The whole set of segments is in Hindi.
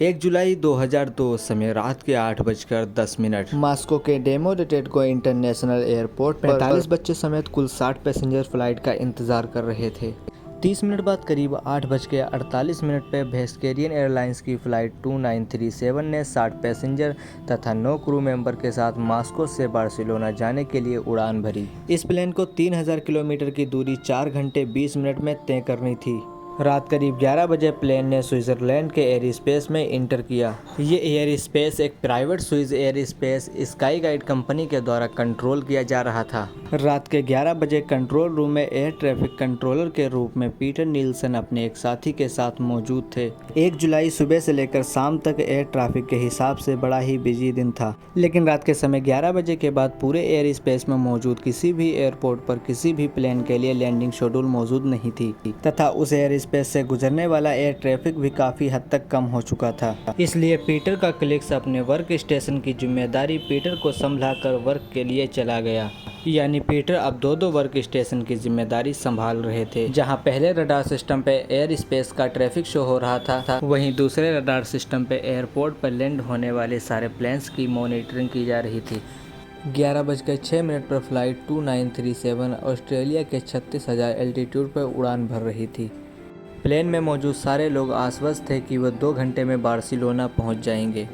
1 जुलाई 2002 समय रात के 8:10 मॉस्को के डोमोदेडोवो इंटरनेशनल एयरपोर्ट पर 45 बच्चे समेत कुल 60 पैसेंजर फ्लाइट का इंतजार कर रहे थे। 30 मिनट बाद करीब 8:48 पर वेस्केरियन एयरलाइंस की फ्लाइट 2937 ने 60 पैसेंजर तथा 9 क्रू मेंबर के साथ मॉस्को से बार्सिलोना जाने के लिए उड़ान भरी। इस प्लेन को 3000 किलोमीटर की दूरी 4 घंटे 20 मिनट में तय करनी थी। रात करीब 11 बजे प्लेन ने स्विट्जरलैंड के एयर स्पेस में इंटर किया। ये एयर स्पेस एक private Swiss air space sky guide company के द्वारा कंट्रोल किया जा रहा था। रात के 11 बजे कंट्रोल रूम में एयर ट्रैफिक कंट्रोलर के रूप में पीटर नील्सन अपने एक साथी के साथ मौजूद थे। 1 जुलाई सुबह से लेकर शाम तक एयर ट्रैफिक के हिसाब से बड़ा ही बिजी दिन था, लेकिन रात के समय 11 बजे के बाद पूरे एयर स्पेस में मौजूद किसी भी एयरपोर्ट पर किसी भी प्लेन के लिए लैंडिंग शेड्यूल मौजूद नहीं थी तथा उस एयर स्पेस से गुजरने वाला एयर ट्रैफिक भी काफी हद तक कम हो चुका था। इसलिए पीटर का कलीग्स अपने वर्क स्टेशन की जिम्मेदारी पीटर को संभालकर वर्क के लिए चला गया। यानी पीटर अब दो वर्क स्टेशन की जिम्मेदारी संभाल रहे थे। जहां पहले रडार सिस्टम पे एयर स्पेस का ट्रैफिक शो हो रहा था, वहीं दूसरे रडार सिस्टम पे एयरपोर्ट पर लैंड होने वाले सारे प्लेन्स की मॉनिटरिंग की जा रही थी। 11:06 पर फ्लाइट 2937 ऑस्ट्रेलिया के 36,000 एल्टीट्यूड पर उड़ान भर रही थी। प्लेन में मौजूद सारे लोग आश्वस्त थे कि वह 2 घंटे में बार्सिलोना पहुंच जाएंगे,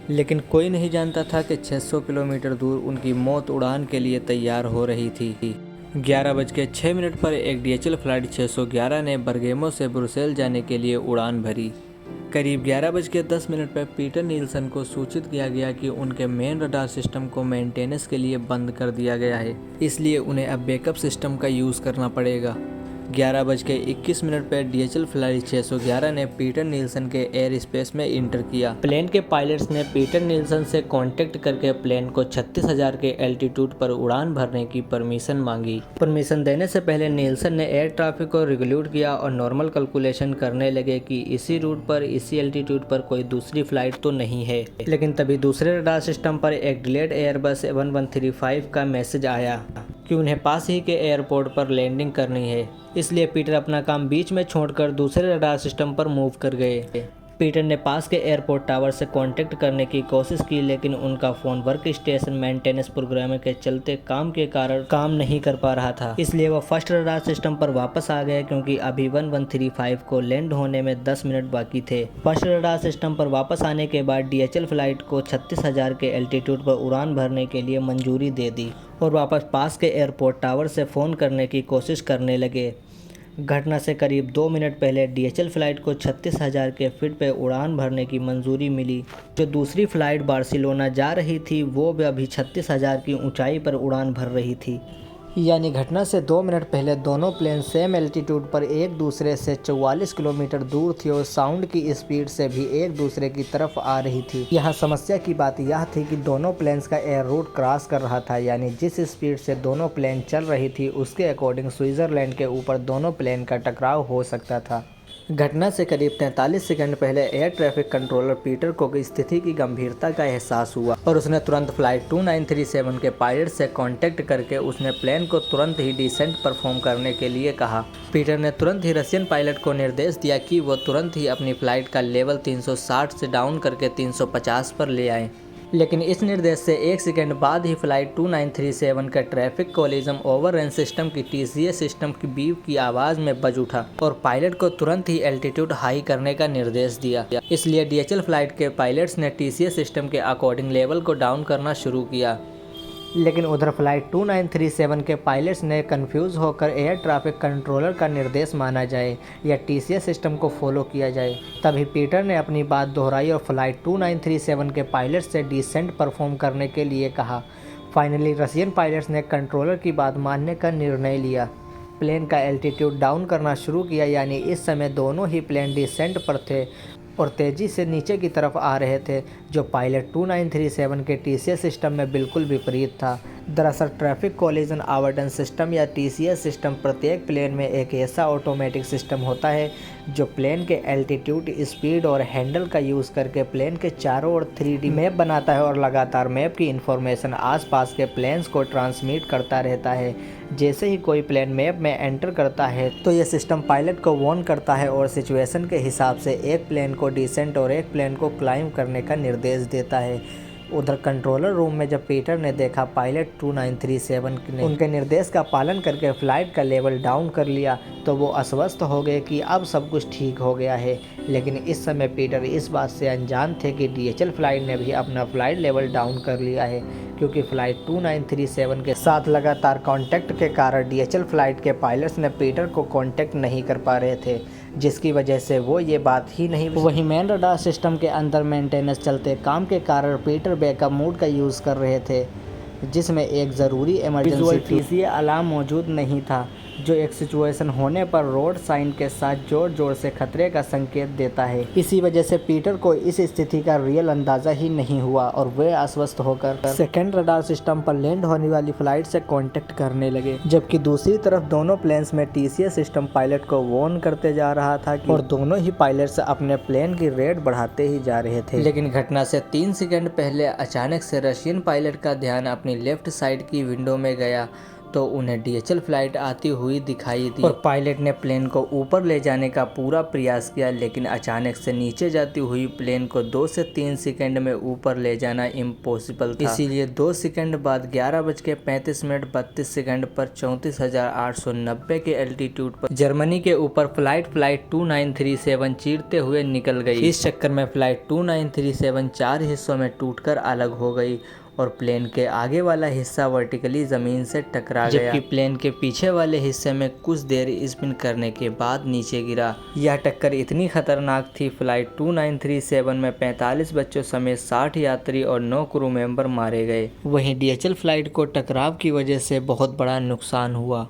लेकिन कोई नहीं जानता था कि 600 किलोमीटर दूर उनकी मौत उड़ान के लिए तैयार हो रही थी। 11:06 पर एक DHL फ्लाइट 611 ने बर्गेमो से ब्रुसेल जाने के लिए उड़ान भरी। करीब 11:10 पर पीटर नील्सन को सूचित किया गया कि उनके मेन रडार सिस्टम को मेंटेनेंस के लिए बंद कर दिया गया है, इसलिए उन्हें अब बैकअप सिस्टम का यूज़ करना पड़ेगा। 11:21 पर DHL फ्लाइट 611 ने पीटर नील्सन के एयर स्पेस में इंटर किया। प्लेन के पायलट्स ने पीटर नील्सन से कांटेक्ट करके प्लेन को 36,000 के एल्टीट्यूड पर उड़ान भरने की परमिशन मांगी। परमिशन देने से पहले नील्सन ने एयर ट्रैफिक को रेगुलेट किया और नॉर्मल कैलकुलेशन करने लगे कि इसी रूट पर इसी एल्टीट्यूड पर कोई दूसरी फ्लाइट तो नहीं है। लेकिन तभी दूसरे रडार सिस्टम पर एक डिलेड एयरबस 1135 का मैसेज आया कि उन्हें पास ही के एयरपोर्ट पर लैंडिंग करनी है। इसलिए पीटर अपना काम बीच में छोड़कर दूसरे रडार सिस्टम पर मूव कर गए। पीटर ने पास के एयरपोर्ट टावर से कांटेक्ट करने की कोशिश की, लेकिन उनका phone work station maintenance program के चलते काम के कारण काम नहीं कर पा रहा था। इसलिए वह फर्स्ट रडार सिस्टम पर वापस आ गए, क्योंकि अभी 1135 को लैंड होने में 10 मिनट बाकी थे। फर्स्ट रडार सिस्टम पर वापस आने के बाद DHL फ्लाइट को 36,000 के एल्टीट्यूड पर उड़ान भरने के लिए मंजूरी दे दी और वापस पास के एयरपोर्ट टावर से फ़ोन करने की कोशिश करने लगे। घटना से करीब 2 मिनट पहले DHL फ्लाइट को 36,000 के फीट पर उड़ान भरने की मंजूरी मिली। जो दूसरी फ्लाइट बार्सिलोना जा रही थी वो भी अभी 36,000 की ऊंचाई पर उड़ान भर रही थी। यानी घटना से 2 मिनट पहले दोनों प्लेन सेम एल्टीट्यूड पर एक दूसरे से 44 किलोमीटर दूर थी और साउंड की स्पीड से भी एक दूसरे की तरफ आ रही थी। यहाँ समस्या की बात यह थी कि दोनों प्लेन्स का एयर रूट क्रॉस कर रहा था, यानी जिस स्पीड से दोनों प्लेन चल रही थी उसके अकॉर्डिंग स्विट्जरलैंड के ऊपर दोनों प्लेन का टकराव हो सकता था। घटना से करीब 43 सेकंड पहले एयर ट्रैफिक कंट्रोलर पीटर को स्थिति की गंभीरता का एहसास हुआ और उसने तुरंत फ्लाइट 2937 के पायलट से कांटेक्ट करके उसने प्लेन को तुरंत ही डिसेंट परफॉर्म करने के लिए कहा। पीटर ने तुरंत ही रशियन पायलट को निर्देश दिया कि वो तुरंत ही अपनी फ्लाइट का लेवल 360 से डाउन करके 350 पर ले आए। लेकिन इस निर्देश से 1 सेकंड बाद ही फ्लाइट 2937 का ट्रैफिक कोलिजन ओवररेन सिस्टम की TCS सिस्टम की बीप की आवाज़ में बज उठा और पायलट को तुरंत ही एल्टीट्यूड हाई करने का निर्देश दिया। इसलिए DHL फ्लाइट के पायलट्स ने TCS सिस्टम के अकॉर्डिंग लेवल को डाउन करना शुरू किया। लेकिन उधर फ्लाइट 2937 के पायलट्स ने कंफ्यूज होकर एयर ट्रैफिक कंट्रोलर का निर्देश माना जाए या TCS सिस्टम को फॉलो किया जाए। तभी पीटर ने अपनी बात दोहराई और फ्लाइट 2937 के पायलट्स से डिसेंट परफॉर्म करने के लिए कहा। फाइनली रशियन पायलट्स ने कंट्रोलर की बात मानने का निर्णय लिया। प्लेन का एल्टीट्यूड डाउन करना शुरू किया, यानी इस समय दोनों ही प्लेन डिसेंट पर थे और तेज़ी से नीचे की तरफ आ रहे थे, जो पायलट 2937 के TCS सिस्टम में बिल्कुल विपरीत था। दरअसल ट्रैफिक कोलिजन आवर्टन सिस्टम या TCS सिस्टम प्रत्येक प्लेन में एक ऐसा ऑटोमेटिक सिस्टम होता है जो प्लेन के एल्टीट्यूड, स्पीड और हैंडल का यूज़ करके प्लेन के चारों ओर 3D मैप बनाता है और लगातार मैप की इंफॉर्मेशन आसपास के प्लेन्स को ट्रांसमिट करता रहता है। जैसे ही कोई प्लेन मैप में एंटर करता है तो यह सिस्टम पायलट को वार्न करता है और सिचुएशन के हिसाब से एक प्लेन को डिसेंट और एक प्लेन को क्लाइंब करने का निर्देश देता है। उधर कंट्रोलर रूम में जब पीटर ने देखा पायलट 2937 ने उनके निर्देश का पालन करके फ़्लाइट का लेवल डाउन कर लिया तो वो आश्वस्त हो गए कि अब सब कुछ ठीक हो गया है। लेकिन इस समय पीटर इस बात से अनजान थे कि DHL फ़्लाइट ने भी अपना फ़्लाइट लेवल डाउन कर लिया है, क्योंकि फ़्लाइट 2937 के साथ लगातार कांटेक्ट के कारण DHL फ़्लाइट के पायलट्स ने पीटर को कांटेक्ट नहीं कर पा रहे थे, जिसकी वजह से वो ये बात ही नहीं। वहीं मेन रडार सिस्टम के अंदर मेंटेनेंस चलते काम के कारण पीटर बैकअप मोड का यूज़ कर रहे थे, जिसमें एक ज़रूरी इमरजेंसी TCA अलार्म मौजूद नहीं था, जो एक सिचुएशन होने पर रोड साइन के साथ जोर जोर से खतरे का संकेत देता है। इसी वजह से पीटर को इस स्थिति का रियल अंदाज़ा ही नहीं हुआ और वे आश्वस्त होकर सेकेंड रडार सिस्टम पर लैंड होने वाली फ्लाइट से कांटेक्ट करने लगे, जबकि दूसरी तरफ दोनों प्लेन्स में TCS सिस्टम पायलट को वार्न करते जा रहा था और दोनों ही पायलट्स अपने प्लेन की रेट बढ़ाते ही जा रहे थे। लेकिन घटना से 3 सेकंड पहले अचानक से रशियन पायलट का ध्यान अपनी लेफ्ट साइड की विंडो में गया तो उन्हें DHL फ्लाइट आती हुई दिखाई दी और पायलट ने प्लेन को ऊपर ले जाने का पूरा प्रयास किया, लेकिन अचानक से नीचे जाती हुई प्लेन को 2 से 3 सेकंड में ऊपर ले जाना इम्पॉसिबल था। इसीलिए 2 सेकंड बाद 11:35 पर 34,890 के एल्टीट्यूड पर जर्मनी के ऊपर फ्लाइट 2937 चीरते हुए निकल गई। इस चक्कर में फ्लाइट 2937 4 हिस्सों में टूटकर अलग हो गई और प्लेन के आगे वाला हिस्सा वर्टिकली ज़मीन से टकरा गया, जबकि प्लेन के पीछे वाले हिस्से में कुछ देर स्पिन करने के बाद नीचे गिरा। यह टक्कर इतनी खतरनाक थी, फ्लाइट 2937 में 45 बच्चों समेत 60 यात्री और 9 क्रू मेंबर मारे गए। वहीं DHL फ्लाइट को टकराव की वजह से बहुत बड़ा नुकसान हुआ।